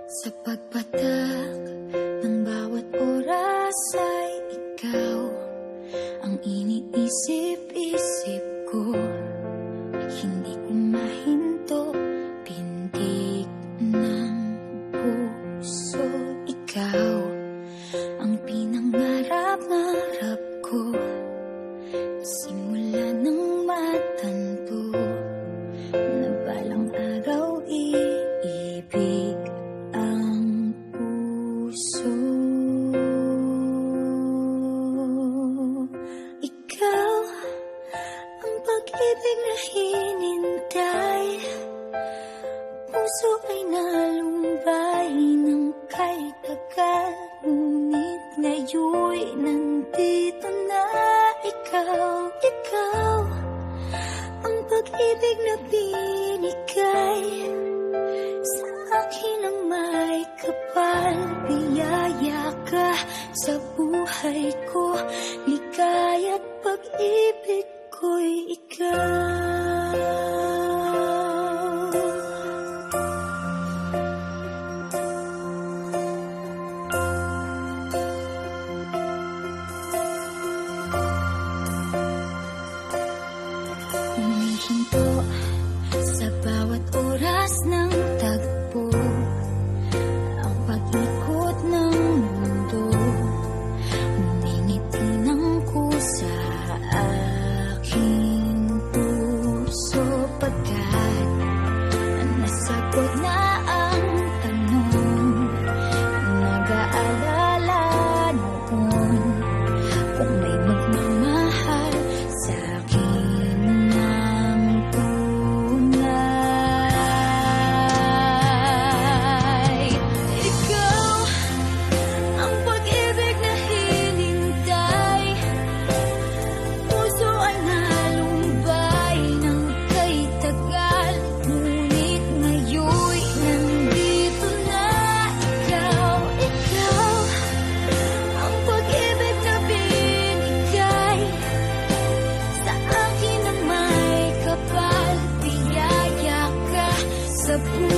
Sa pagpatak ng bawat oras ay ikaw ang iniisip-isip ko. Hindi ko mahinto, pintig ng puso. Ikaw ang pinangarap-ngarap ko, simula nang matanto na balang araw iibig ang puso. Ikaw ang pag-ibig na hinintay, puso ay nalumbay ng kay tagal, ngunit ngayon'y nandito na ikaw. Ikaw ang pag-ibig na binigay sa akin ang may kapal. Biyaya ka sa buhay ko, ligaya't pag-ibig ko'y ikaw. Humihinto sa bawat oras ng tagpo, ang pag-ikot ng mundo, ngumingiti ng kusa aking puso. Pagkat nasagot na ang tanong, nag-aalala noon kung may magmamahal sa akin ng tunay. Ikaw ang pag-ibig na hinintay, puso ay nalumbay ng kay tagal, ngunit ngayon'y nandito na ikaw. Ikaw ang pag-ibig na binigay sa akin ang may kapal. Biyaya ka sa buhay